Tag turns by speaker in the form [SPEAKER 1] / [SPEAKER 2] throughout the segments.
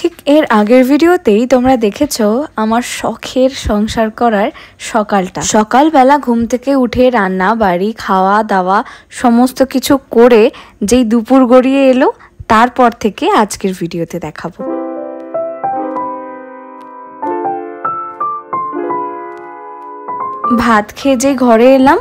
[SPEAKER 1] ঠিক এর আগের ভিডিওতেই তোমরা দেখেছো আমার শখের সংসার করার সকালটা। সকালবেলা ঘুম থেকে উঠে রান্না বাড়ি খাওয়া দাওয়া সমস্ত কিছু করে যেই দুপুর গড়িয়ে এলো, তারপর থেকে আজকের ভিডিওতে দেখাবো। ভাত খেয়ে যে ঘরে এলাম,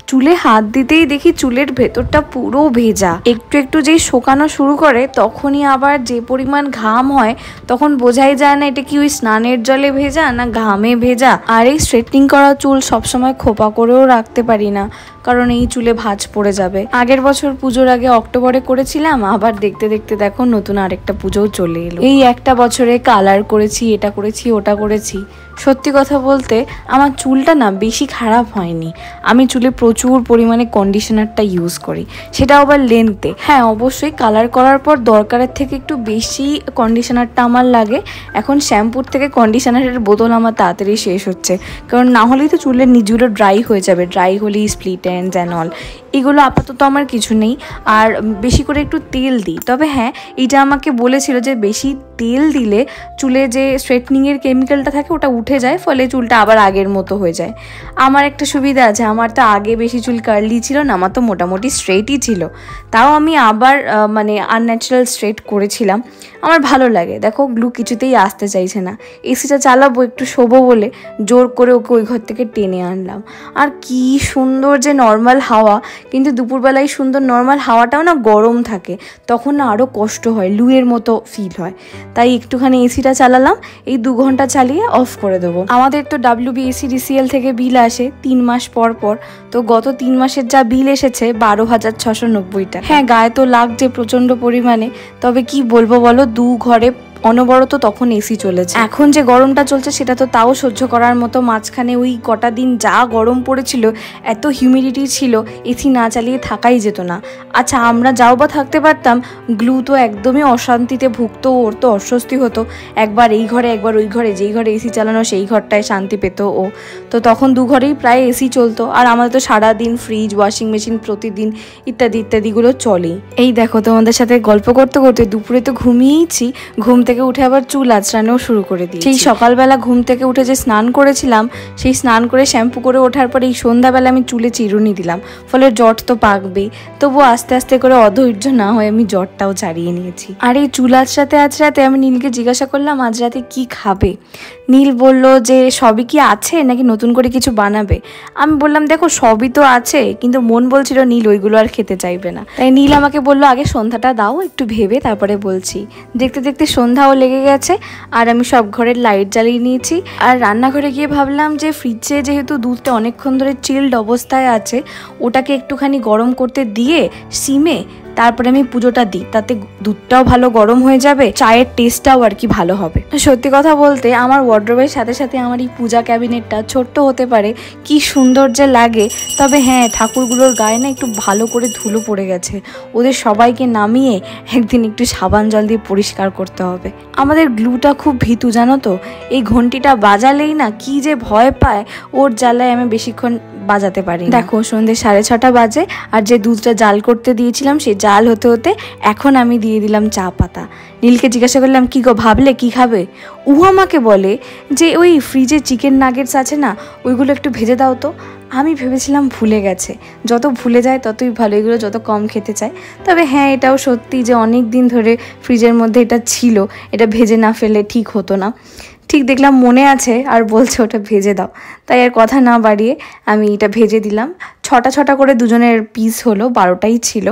[SPEAKER 1] চুলে হাত দিতেই দেখি চুলের ভেতরটা পুরো ভেজা। একটু একটু যেই শোকানো শুরু করে তখনই আবার যে পরিমাণ ঘাম হয় তখন বোঝাই যায় না এটা কি ওই স্নানের জলে ভেজা না ঘামে ভেজা। আর এই স্ট্রেটনিং করা চুল সবসময় খোপা করেও রাখতে পারি না, কারণ এই চুলে ভাঁজ পড়ে যাবে। আগের বছর পুজোর আগে অক্টোবরে করেছিলাম, আবার দেখতে দেখতে দেখো নতুন আরেকটা পুজোও চলে এলো। এই একটা বছরে কালার করেছি, এটা করেছি ওটা করেছি। সত্যি কথা বলতে আমার চুলটা না বেশি খারাপ হয়নি। আমি চুলে প্রচুর পরিমাণে কন্ডিশনারটা ইউজ করি, সেটাও আবার লেন্থে। হ্যাঁ, অবশ্যই কালার করার পর দরকারের থেকে একটু বেশি কন্ডিশনারটা আমার লাগে। এখন শ্যাম্পুর থেকে কন্ডিশনারের বোতল আমার তাড়াতাড়ি শেষ হচ্ছে, কারণ না হলেই তো চুলের নিজগুলো ড্রাই হয়ে যাবে। ড্রাই হলেই স্প্লিট এন্ডস অ্যান্ড অল, এগুলো আপাতত আমার কিছু নেই। আর বেশি করে একটু তেল দিই। তবে হ্যাঁ, এটা আমাকে বলেছিল যে বেশি তেল দিলে চুলে যে স্ট্রেটনিংয়ের কেমিক্যালটা থাকে ওটা উঠে যায়, ফলে চুলটা আবার আগের মতো হয়ে যায়। আমার একটা সুবিধা আছে, আমার তো আগে বেশি চুল কার্লি ছিল না, আমার তো মোটামুটি স্ট্রেটই ছিল। তাও আমি আবার আনন্যাচারাল স্ট্রেট করেছিলাম। আমার ভালো লাগে। দেখো গ্লু কিছুতেই আসতে চাইছে না। এসিটা চালাবো একটু শোবো বলে জোর করে ওকে ওই ঘর থেকে টেনে আনলাম। আর কি সুন্দর যে নর্মাল হাওয়া, কিন্তু দুপুরবেলায় সুন্দর নর্মাল হাওয়াটাও না গরম থাকে, তখন না আরও কষ্ট হয়, লুয়ের মতো ফিল হয়। তাই একটুখানি এসিটা চালালাম, এই 2 ঘন্টা চালিয়ে অফ করে দেবো। আমাদের তো WBSCDCL থেকে বিল আসে 3 মাস পর পর। তো গত 3 মাসের যা বিল এসেছে 12,690 টাকা। হ্যাঁ, গায়ে তো লাগছে প্রচণ্ড পরিমাণে, তবে কি বলবো বলো, 2 ঘরে অনবরত তখন এসি চলেছে। এখন যে গরমটা চলছে সেটা তো তাও সহ্য করার মতো। মাঝখানে ওই কটা দিন যা গরম পড়েছিল, এত হিউমিডিটি ছিল, এসি না চালিয়ে থাকাই যেত না। আচ্ছা, আমরা যাও বা থাকতে পারতাম, গ্লু তো একদমই অশান্তিতে ভুগতো, ওর তো অস্বস্তি হতো। একবার এই ঘরে একবার ওই ঘরে, যেই ঘরে এসি চালানো সেই ঘরটায় শান্তি পেত ও। তো তখন 2 ঘরেই প্রায় এসি চলতো। আর আমাদের তো সারাদিন ফ্রিজ, ওয়াশিং মেশিন প্রতিদিন ইত্যাদি ইত্যাদিগুলো চলেই। এই দেখো, তোমাদের সাথে গল্প করতে করতে দুপুরে তো ঘুমিয়েইছি, ঘুম থেকে উঠে আবার চুল আঁচড়ানোও শুরু করে দিই। সেই সকালবেলা ঘুম থেকে উঠে যে স্নান করেছিলাম, সেই স্নান করে শ্যাম্পু করে ওঠার পরে এই সন্ধ্যাবেলা আমি চুলে চিরুনি দিলাম, ফলে জট তো পাকবেই। তবু আস্তে আস্তে করে অধৈর্য না হয়ে আমি জটটাও ছাড়িয়ে নিয়েছি। আর এই চুল আঁচড়াতে আমি নীলকে জিজ্ঞাসা করলাম আজ রাতে কি খাবে। নীল বলল যে সবই কি আছে নাকি নতুন করে কিছু বানাবে। আমি বললাম দেখো সবই তো আছে, কিন্তু মন বলছিল নীল ওইগুলো আর খেতে চাইবে না। তাই নীল আমাকে বললো আগে সন্ধ্যাটা দাও, একটু ভেবে তারপরে বলছি। দেখতে দেখতে সন্ধ্যাও লেগে গেছে, আর আমি সব ঘরের লাইট জ্বালিয়ে নিয়েছি। আর রান্নাঘরে গিয়ে ভাবলাম যে ফ্রিজে যেহেতু দুধটা অনেকক্ষণ ধরে চিল্ড অবস্থায় আছে, ওটাকে একটুখানি গরম করতে দিয়ে সিমে তারপরে আমি পুজোটা দিই, তাতে দুধটাও ভালো গরম হয়ে যাবে, চায়ের টেস্টটাও আর কি ভালো হবে। সত্যি কথা বলতে আমার ওয়ার্ড্রোবের সাথে সাথে আমার এই পূজা ক্যাবিনেটটা ছোট্ট হতে পারে, কি সুন্দর যে লাগে। তবে হ্যাঁ, ঠাকুরগুলোর গায়ে না একটু ভালো করে ধুলো পড়ে গেছে, ওদের সবাইকে নামিয়ে একদিন একটু সাবান জল দিয়ে পরিষ্কার করতে হবে। আমাদের গ্লুটা খুব ভীতু জানো তো, এই ঘন্টিটা বাজালেই না কি যে ভয় পায়, ওর জ্বালায় আমি বেশিক্ষণ বাজাতে পারি। দেখো সন্ধ্যে 6:30 বাজে, আর যে দুধটা জাল করতে দিয়েছিলাম সে জাল হতে হতে এখন আমি দিয়ে দিলাম চা পাতা। নীলকে জিজ্ঞাসা করলাম কি গো ভাবলে কি খাবে। ও আমাকে বলে যে ওই ফ্রিজে চিকেন নাগেটস আছে না, ওইগুলো একটু ভেজে দাও তো। আমি ভেবেছিলাম ভুলে গেছে, যত ভুলে যায় ততই ভালো, এগুলো যত কম খেতে চায়। তবে হ্যাঁ, এটাও সত্যি যে অনেক দিন ধরে ফ্রিজের মধ্যে এটা ছিল, এটা ভেজে না ফেলে ঠিক হতো না। ঠিক দেখলাম মনে আছে আর বলছে ওটা ভেজে দাও, তাই আর কথা না বাড়িয়ে আমি এটা ভেজে দিলাম। 6টা করে দুজনের পিস হলো, 12টাই ছিল।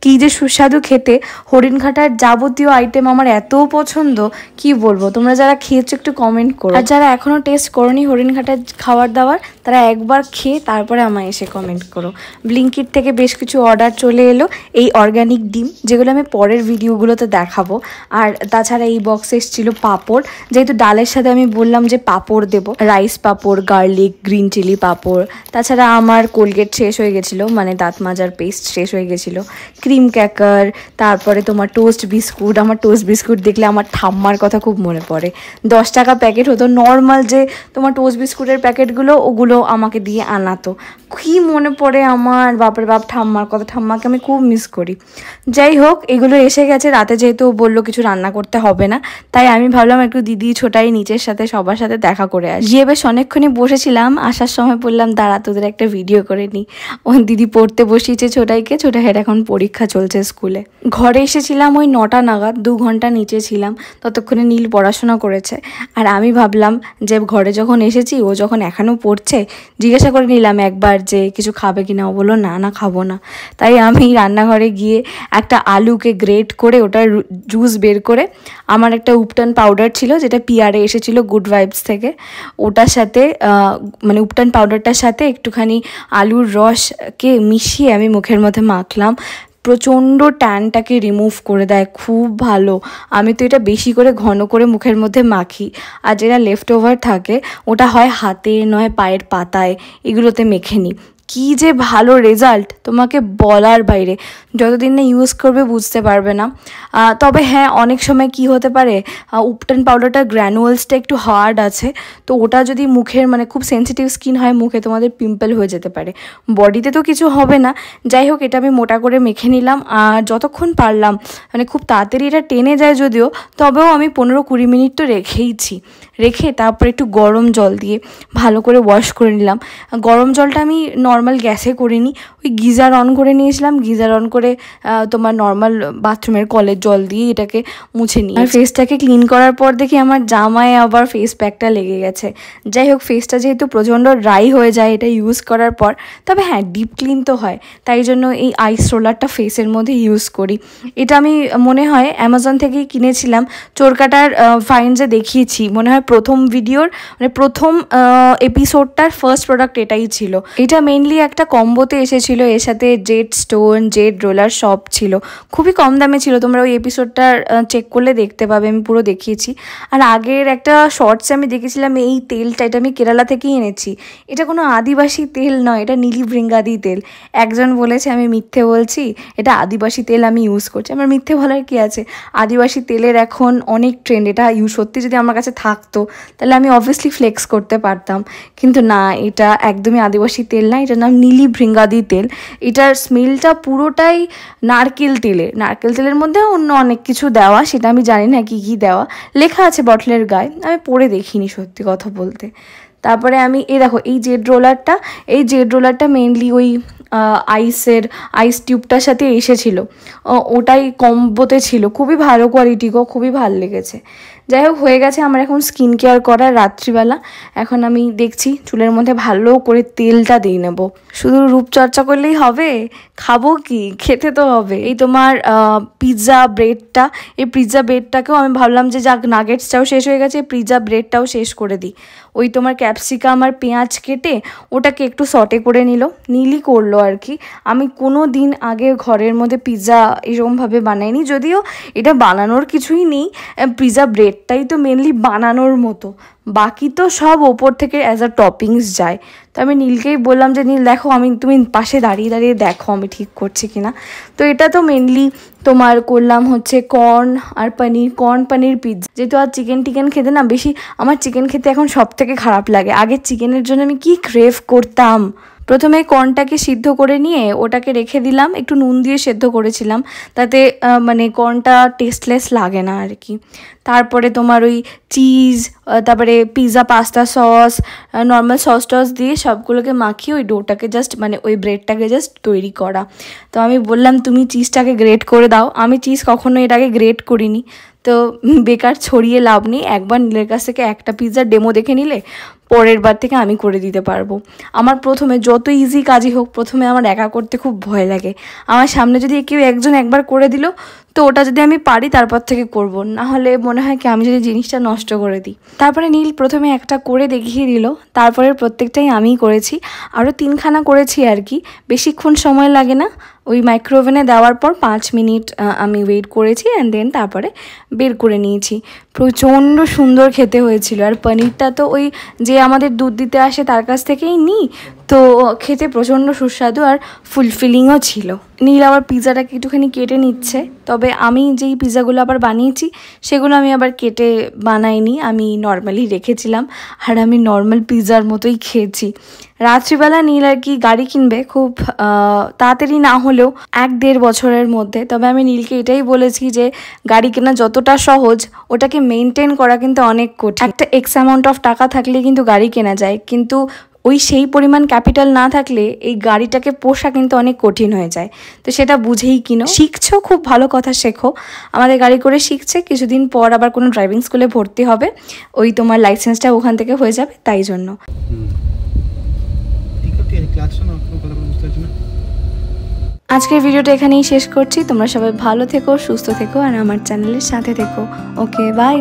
[SPEAKER 1] কি যে সুস্বাদু খেতে। হরিণঘাটার যাবতীয় আইটেম আমার এত পছন্দ, কি বলবো। তোমরা যারা খেয়েছো একটু কমেন্ট করো, আর যারা এখনও টেস্ট করোনি হরিণঘাটার খাবার দাবার, তারা একবার খেয়ে তারপরে আমায় এসে কমেন্ট করো। ব্লিঙ্কিট থেকে বেশ কিছু অর্ডার চলে এলো, এই অর্গানিক ডিম, যেগুলো আমি পরের ভিডিওগুলোতে দেখাবো। আর তাছাড়া এই বক্সে এসেছিল পাঁপড়, যেহেতু ডালের সাথে আমি বললাম যে পাঁপড় দেবো, রাইস পাঁপড়, গার্লিক, গ্রিন চিলি পাঁপড়। তাছাড়া আমার কোলগেট শেষ হয়ে গেছিলো, মানে দাঁত মাজার পেস্ট শেষ হয়ে গেছিলো, ক্রিম ক্র্যাকার, তারপরে তোমার টোস্ট বিস্কুট। আমার টোস্ট বিস্কুট দেখলে আমার ঠাম্মার কথা খুব মনে পড়ে। 10 টাকা প্যাকেট হতো নর্মাল যে তোমার টোস্ট বিস্কুটের প্যাকেটগুলো, ওগুলো আমাকে দিয়ে আনাতো। কী মনে পড়ে আমার, বাপরে বাপ, ঠাম্মার কথা, ঠাম্মাকে আমি খুব মিস করি। যাই হোক, এগুলো এসে গেছে। রাতে যেহেতু বললো কিছু রান্না করতে হবে না, তাই আমি ভাবলাম একটু দিদি ছোটাই নিচের সাথে সবার সাথে দেখা করে আসি। গিয়ে বেশ অনেকক্ষণই বসেছিলাম, আসার সময় বললাম দাঁড়া তোদের একটা ভিডিও করে নিই। ও দিদি পড়তে বসিয়েছে ছোটাইকে, ছোটাইয়ের এখন পরীক্ষা চলছে স্কুলে। ঘরে এসেছিলাম ওই 9টা নাগাদ, 2 ঘন্টা নিচে ছিলাম, ততক্ষণে নীল পড়াশোনা করেছে। আর আমি ভাবলাম যে ঘরে যখন এসেছি, ও যখন এখনও পড়ছে, জিজ্ঞাসা করে নিলাম একবার যে কিছু খাবে কিনা। ও বললো না না খাবো না। তাই আমি রান্নাঘরে গিয়ে একটা আলুকে গ্রেট করে ওটার জুস বের করে, আমার একটা উপটান পাউডার ছিল যেটা পিয়ারে এসেছিলো গুড ভাইবস থেকে, ওটার সাথে মানে উপটান পাউডারটার সাথে একটুখানি আলুর রসকে মিশিয়ে আমি মুখের মধ্যে মাখলাম। প্রচণ্ড ট্যানটাকে রিমুভ করে দেয়, খুব ভালো। আমি তো এটা বেশি করে ঘন করে মুখের মধ্যে মাখি, আর যেটা লেফট ওভার থাকে ওটা হয় হাতে নয় পায়ের পাতায়, এগুলোতে মেখে নিই। কী যে ভালো রেজাল্ট, তোমাকে বলার বাইরে। যতদিন না ইউজ করবে বুঝতে পারবে না। তবে হ্যাঁ, অনেক সময় কি হতে পারে, উপটান পাউডারটা গ্র্যানুয়ালসটা একটু হার্ড আছে, তো ওটা যদি মুখের মানে খুব সেন্সিটিভ স্কিন হয়, মুখে তোমাদের পিম্পল হয়ে যেতে পারে। বডিতে তো কিছু হবে না। যাই হোক, এটা আমি মোটা করে মেখে নিলাম, আর যতক্ষণ পারলাম, মানে খুব তাড়াতাড়ি এটা টেনে যায় যদিও, তবেও আমি 15-20 মিনিট তো রেখেইছি। রেখে তারপর একটু গরম জল দিয়ে ভালো করে ওয়াশ করে নিলাম। গরম জলটা আমি নর্মাল গ্যাসে করিনি, ওই গিজার অন করে নিয়েছিলাম। গিজার অন করে তোমার নর্মাল বাথরুমের কলের জল দিয়ে এটাকে মুছে নিই। আর ফেসটাকে ক্লিন করার পর দেখি আমার জামায় আবার ফেস প্যাকটা লেগে গেছে। যাই হোক, ফেসটা যেহেতু প্রচণ্ড ড্রাই হয়ে যায় এটা ইউজ করার পর, তবে হ্যাঁ ডিপ ক্লিন তো হয়, তাই জন্য এই আইস রোলারটা ফেসের মধ্যে ইউজ করি। এটা আমি মনে হয় অ্যামাজন থেকেই কিনেছিলাম। চোরকাটার ফাইন্ডসে দেখিয়েছি, মনে হয় প্রথম ভিডিওর মানে প্রথম এপিসোডটার ফার্স্ট প্রোডাক্ট এটাই ছিল। এটা মেইনলি একটা কম্বোতে এসেছিল, এর সাথে জেড স্টোন, জেড রোলার সব ছিল, খুবই কম দামে ছিল। তোমরা ওই এপিসোডটা চেক করলে দেখতে পাবে, আমি পুরো দেখিয়েছি। আর আগের একটা শর্টসে আমি দেখেছিলাম এই তেলটা, এটা আমি কেরালা থেকেই এনেছি। এটা কোনো আদিবাসী তেল নয়, এটা নীলি ভৃঙ্গাদি তেল। একজন বলেছে আমি মিথ্যে বলছি, এটা আদিবাসী তেল আমি ইউজ করছি। আমার মিথ্যে বলার কি আছে, আদিবাসী তেলের এখন অনেক ট্রেন্ড। এটা সত্যি যদি আমার কাছে থাকতো তাহলে আমি অবভিয়াসলি ফ্লেক্স করতে পারতাম, কিন্তু না, এটা একদমই আদিবাসী তেল না, এটার নাম নীলি ভৃঙ্গাদি তেল। এটার স্মেলটা পুরোটাই নারকেল তেলের। নারকেল তেলের মধ্যে অন্য অনেক কিছু দেওয়া, সেটা আমি জানি না কী কী দেওয়া, লেখা আছে বটলের গায়ে, আমি পড়ে দেখিনি সত্যি কথা বলতে। তারপরে আমি দেখো এই জেড রোলারটা মেনলি ওই আইস টিউবটার সাথে এসেছিলো, ওটাই কম্বোতে ছিল, খুবই ভালো কোয়ালিটি গো, খুবই ভালো লেগেছে। যাই হোক, হয়ে গেছে আমার এখন স্কিন কেয়ার করার রাত্রিবেলা। এখন আমি দেখছি চুলের মধ্যে ভালো করে তেলটা দিয়ে নেব। শুধু রূপচর্চা করলেই হবে, খাবো কি, খেতে তো হবে। এই তোমার পিৎজা ব্রেডটা, এই পিৎজা ব্রেডটাকেও আমি ভাবলাম যে যাক, নাগেটসটাও শেষ হয়ে গেছে, পিৎজা ব্রেডটাও শেষ করে দিই। ওই তোমার ক্যাপসিকাম আর পেঁয়াজ কেটে ওটাকে একটু সটে করে নীলই করলো আর কি। আমি কোনো দিন আগে ঘরের মধ্যে পিৎজা এরকমভাবে বানাইনি, যদিও এটা বানানোর কিছুই নেই, পিৎজা ব্রেডটাই তো মেনলি বানানোর মতো, বাকি তো সব ওপর থেকে অ্যাজ আ টপিংস যায়। তো আমি নীলকেই বললাম যে নীল দেখো, তুমি পাশে দাঁড়িয়ে দাঁড়িয়ে দেখো আমি ঠিক করছি কিনা। তো এটা তো মেনলি তোমার করলাম হচ্ছে কর্ন পনির পিৎজা। যেহেতু আর চিকেন খেতে না বেশি, আমার চিকেন খেতে এখন সব থেকে খারাপ লাগে। আগে চিকেনের জন্য আমি কি ক্রেভ করতাম। প্রথমে কর্নটাকে সিদ্ধ করে নিয়ে ওটাকে রেখে দিলাম, একটু নুন দিয়ে সেদ্ধ করেছিলাম, তাতে মানে কর্নটা টেস্টলেস লাগে না আর কি। তারপরে তোমার ওই চিজ, তারপরে pizza pasta sauce, normal sauce toss দিয়ে সবগুলোকে মাখিয়ে ওই ডোটাকে জাস্ট মানে ওই ব্রেডটাকে জাস্ট তৈরি করা। তো আমি বললাম তুমি চিজটাকে গ্রেট করে দাও। আমি চিজ কখনো এর আগে গ্রেট করিনি, তো বেকার ছড়িয়ে লাভ নেই। একবার নীলের কাছ থেকে একটা পিৎজার ডেমো দেখে নিলে পরের বার থেকে আমি করে দিতে পারবো। আমার প্রথমে যত ইজি কাজই হোক, প্রথমে আমার একা করতে খুব ভয় লাগে। আমার সামনে যদি কেউ একবার করে দিল, তো ওটা যদি আমি পারি তারপর থেকে করবো, না হলে মনে হয় কি আমি যদি জিনিসটা নষ্ট করে দিই। তারপরে নীল প্রথমে একটা করে দেখিয়ে দিল, তারপরে প্রত্যেকটাই আমিই করেছি, আরও 3খানা করেছি আর কি, বেশিক্ষণ সময় লাগে না। ওই মাইক্রো ওভেনে দেওয়ার পর 5 মিনিট আমি ওয়েট করেছি অ্যান্ড দেন তারপরে বের করে নিয়েছি। প্রচণ্ড সুন্দর খেতে হয়েছিল। আর পনিরটা তো ওই যে আমাদের দুধ দিতে আসে তার কাছ থেকেই নিই, তো খেতে প্রচণ্ড সুস্বাদু আর ফুলফিলিংও ছিল। নীল আবার পিৎজাটাকে একটুখানি কেটে নিচ্ছে, তবে আমি যেই পিৎজাগুলো আবার বানিয়েছি সেগুলো আমি আবার কেটে বানাইনি, আমি নর্মালি রেখেছিলাম আর আমি নর্মাল পিৎজার মতোই খেয়েছি। রাত্রিবেলা নীল আর কি গাড়ি কিনবে খুব তাড়াতাড়ি না হলেও 1-1.5 বছরের মধ্যে। তবে আমি নীলকে এটাই বলেছি যে গাড়ি কেনা যতটা সহজ ওটাকে মেনটেন করা কিন্তু অনেক কঠিন। একটা এক্স অ্যামাউন্ট অফ টাকা থাকলে কিন্তু গাড়ি কেনা যায়, কিন্তু ওই সেই পরিমাণ ক্যাপিটাল না থাকলে এই গাড়িটাকে পোষা কিন্তু অনেক কঠিন হয়ে যায়। তো সেটা বুঝেই কিনো। শিখছো, খুব ভালো কথা, শেখো। আমাদের গাড়ি করে শিখছে, কিছুদিন পর আবার কোনো ড্রাইভিং স্কুলে ভর্তি হবে, ওই তোমার লাইসেন্সটা ওখান থেকে হয়ে যাবে, তাই জন্য। আজকের ভিডিওটা এখানেই শেষ করছি। তোমরা সবাই ভালো থেকো, সুস্থ থেকো আর আমার চ্যানেলের সাথে থেকো। ওকে, বাই।